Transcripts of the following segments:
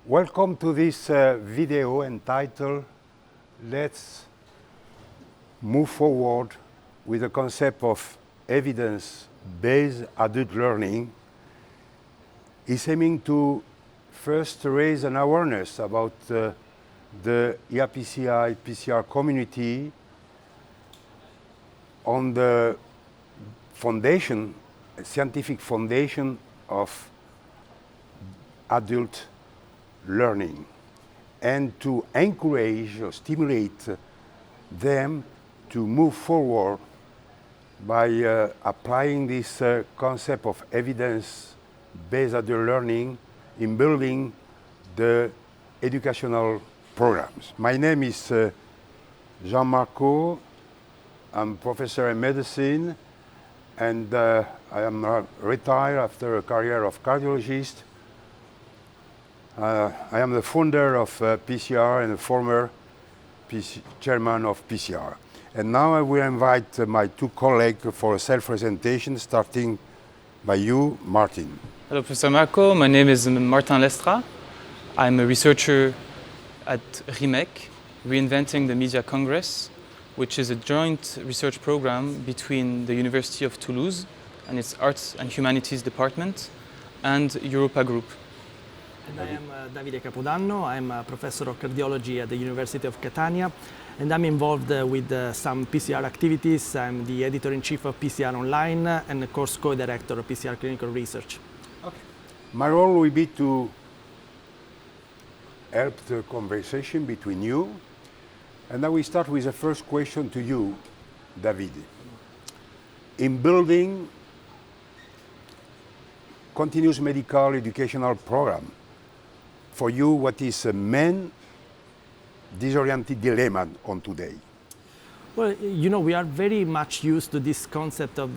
Welcome to this video entitled Let's Move Forward with the concept of evidence-based adult learning. Is aiming to first raise an awareness about the EuroPCR PCR community on the foundation, scientific foundation of adult learning, and to encourage or stimulate them to move forward by applying this concept of evidence-based adult learning in building the educational programs. My name is Jean-Marco. I'm professor in medicine, and I am retired after a career of cardiologist. I am the founder of PCR and the former chairman of PCR. And now I will invite my two colleagues for a self-presentation, starting by you, Martin. Hello, Professor Marco. My name is Martin Lestra. I'm a researcher at RIMEC, Reinventing the Media Congress, which is a joint research program between the University of Toulouse and its Arts and Humanities Department and Europa Group. And I am Davide Capodanno. I'm a professor of cardiology at the University of Catania, and I'm involved with some PCR activities. I'm the editor-in-chief of PCR Online and of course co-director of PCR Clinical Research. Okay. My role will be to help the conversation between you. And now we start with the first question to you, Davide. In building continuous medical educational program, for you, what is the main disoriented dilemma on today? Well, you know, we are very much used to this concept of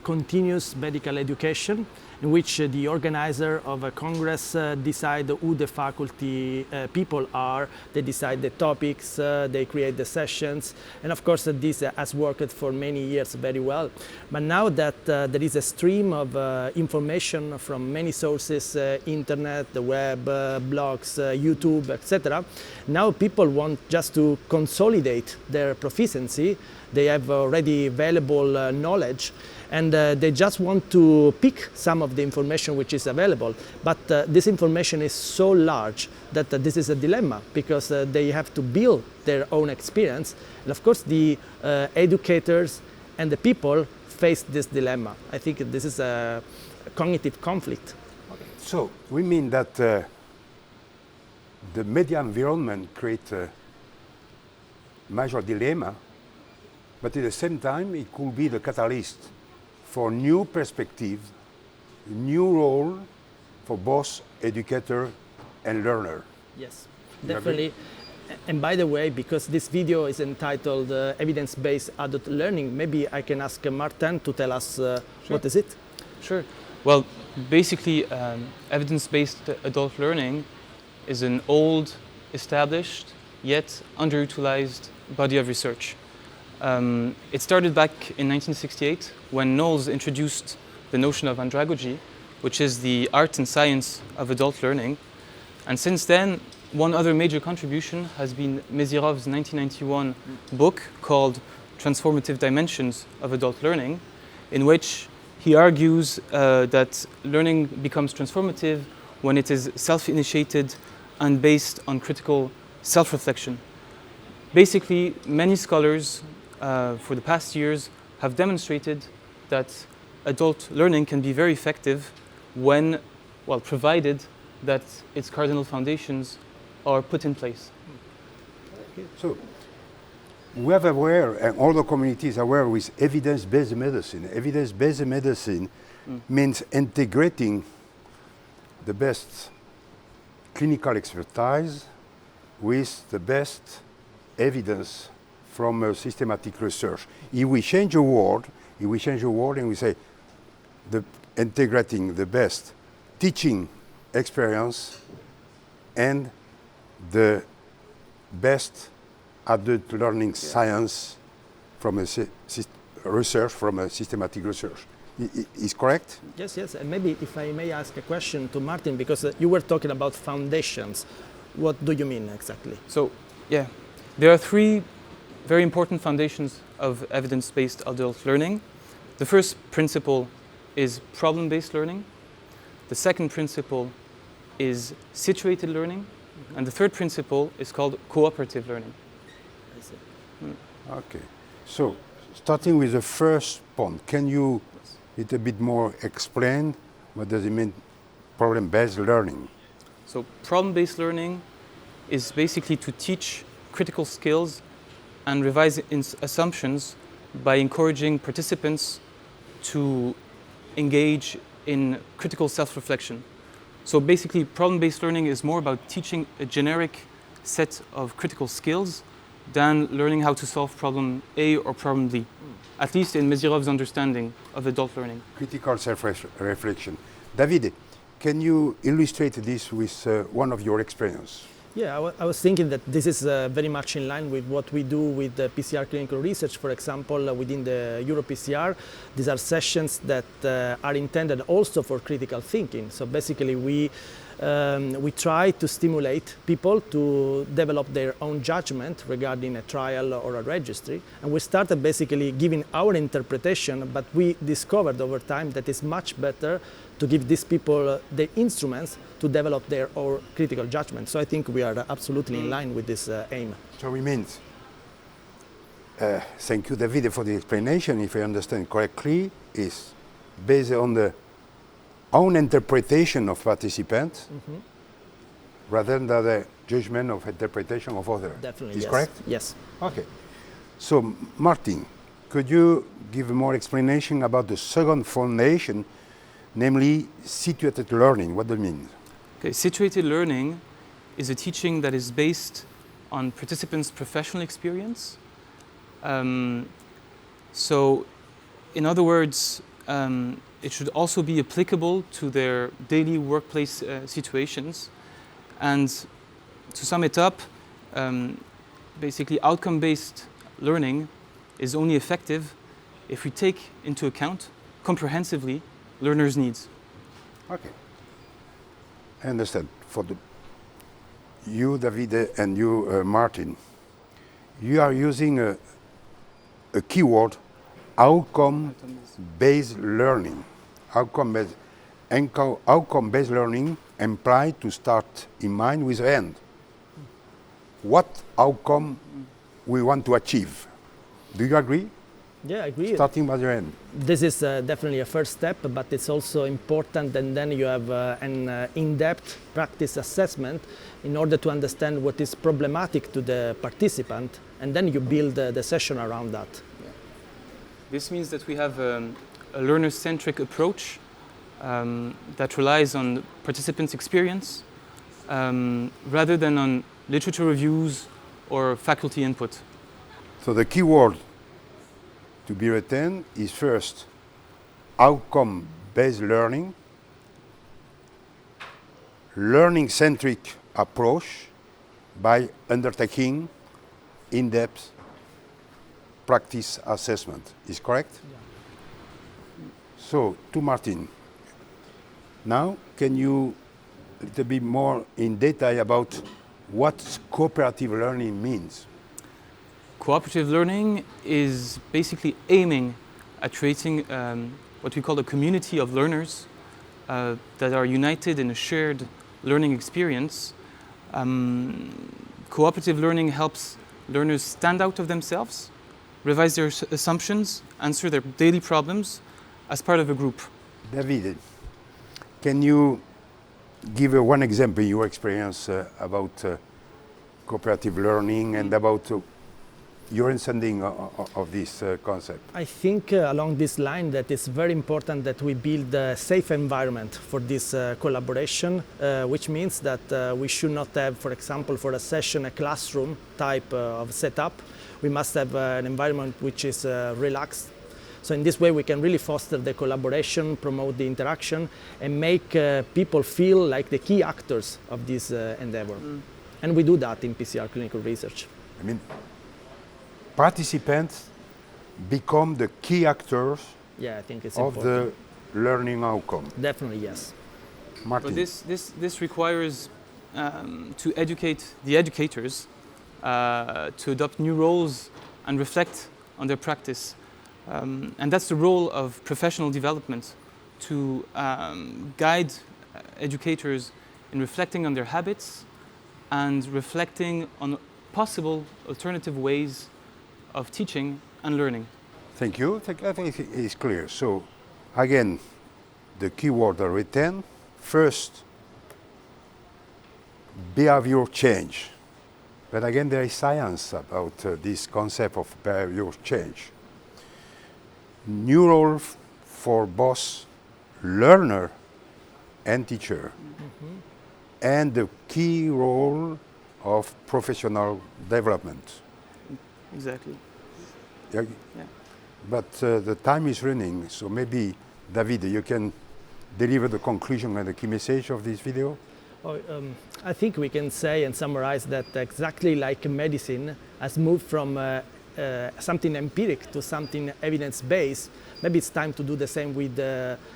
continuous medical education, in which the organizer of a congress decide who the faculty people are, they decide the topics, they create the sessions, and of course this has worked for many years very well. But now that there is a stream of information from many sources, internet, the web, blogs, YouTube, etc., now people want just to consolidate their proficiency. They have already available knowledge, and they just want to pick some of the information which is available. But this information is so large that this is a dilemma, because they have to build their own experience. And of course the educators and the people face this dilemma. I think this is a cognitive conflict. Okay. So we mean that the media environment creates a major dilemma, but at the same time it could be the catalyst for new perspective, new role for both educator and learner. Yes, definitely. And by the way, because this video is entitled Evidence-Based Adult Learning, maybe I can ask Martin to tell us what is it? Sure. Well, basically, evidence-based adult learning is an old, established, yet underutilized body of research. It started back in 1968 when Knowles introduced the notion of andragogy, which is the art and science of adult learning. And since then, one other major contribution has been Mezirov's 1991 book called Transformative Dimensions of Adult Learning, in which he argues that learning becomes transformative when it is self-initiated and based on critical self-reflection. Basically, many scholars for the past years have demonstrated that adult learning can be very effective when, well, provided that its cardinal foundations are put in place. So we are aware, and all the communities are aware with evidence-based medicine. Evidence-based medicine means integrating the best clinical expertise with the best evidence from systematic research. If we change the word, and we say integrating the best teaching experience and the best adult learning science from a research, from a systematic research. Is correct? Yes, yes. And maybe if I may ask a question to Martin, because you were talking about foundations. What do you mean exactly? So, yeah, there are three very important foundations of evidence-based adult learning. The first principle is problem-based learning. The second principle is situated learning. And the third principle is called cooperative learning. I see. Okay. So, starting with the first point, can you a little bit more explain what does it mean problem-based learning? So problem-based learning is basically to teach critical skills and revise assumptions by encouraging participants to engage in critical self-reflection. So basically problem-based learning is more about teaching a generic set of critical skills than learning how to solve problem A or problem B, at least in Mezirov's understanding of adult learning. Critical self-reflection. Davide, can you illustrate this with one of your experience? Yeah, I was thinking that this is very much in line with what we do with the PCR Clinical Research, for example, within the EuroPCR. These are sessions that are intended also for critical thinking. So basically we try to stimulate people to develop their own judgment regarding a trial or a registry. And we started basically giving our interpretation, but we discovered over time that it's much better to give these people the instruments to develop their own critical judgment. So I think we are absolutely in line with this aim. So it means, thank you Davide for the explanation, if I understand correctly, is based on the own interpretation of participants rather than the judgment of interpretation of others. Definitely, is yes. Correct? Yes. Okay. So Martin, could you give more explanation about the second foundation, namely situated learning? What does it mean? Okay, situated learning is a teaching that is based on participants' professional experience. So, in other words, it should also be applicable to their daily workplace situations. And to sum it up, basically outcome-based learning is only effective if we take into account comprehensively learners' needs. Okay. I understand. For you, Davide, and you, Martin, you are using a keyword, outcome-based learning. Outcome-based learning implies to start in mind with the end. What outcome we want to achieve? Do you agree? Yeah, I agree. Starting by the end. This is definitely a first step, but it's also important, and then you have an in-depth practice assessment in order to understand what is problematic to the participant, and then you build the session around that. Yeah. This means that we have a learner-centric approach that relies on participants' experience rather than on literature reviews or faculty input. So the key word to be retained is first outcome-based learning, learning-centric approach by undertaking in-depth practice assessment. Is correct? Yeah. So, to Martin, now can you a little bit more in detail about what cooperative learning means? Cooperative learning is basically aiming at creating what we call a community of learners that are united in a shared learning experience. Cooperative learning helps learners stand out of themselves, revise their assumptions, answer their daily problems as part of a group. Davide, can you give one example in your experience about cooperative learning and about your understanding of this concept? I think along this line that it's very important that we build a safe environment for this collaboration, which means that we should not have, for example, for a session, a classroom type of setup. We must have an environment which is relaxed, So in this way we can really foster the collaboration, promote the interaction, and make people feel like the key actors of this endeavor. And we do that in PCR Clinical Research. I mean, participants become the key actors Yeah, I think it's of important. the learning outcome. Definitely, yes. Martin. But this requires to educate the educators to adopt new roles and reflect on their practice. And that's the role of professional development, to guide educators in reflecting on their habits and reflecting on possible alternative ways of teaching and learning. Thank you. I think it's clear. So, again, the keyword are written. First, behavior change. But again, there is science about this concept of behavior change. New role for both learner and teacher. And the key role of professional development. Exactly. Yeah. Yeah. But the time is running, so maybe, Davide, you can deliver the conclusion and the key message of this video? I think we can say and summarize that exactly like medicine has moved from something empiric to something evidence-based, maybe it's time to do the same with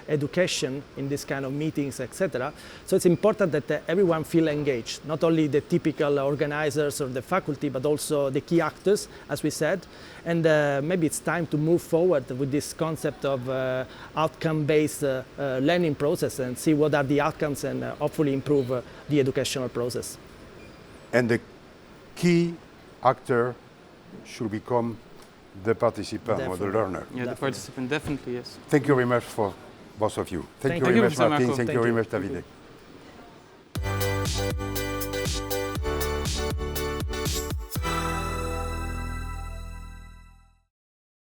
education in this kind of meetings, etc. So it's important that everyone feel engaged, not only the typical organizers or the faculty, but also the key actors, as we said. And maybe it's time to move forward with this concept of outcome-based learning process and see what are the outcomes and hopefully improve the educational process. And the key actor should become the participant or the learner. Yeah, the participant, definitely, yes. Thank you very much for both of you. Thank you Thank very you, much, Mr. Martin. Marco. Thank you Thank very you. much, Davide.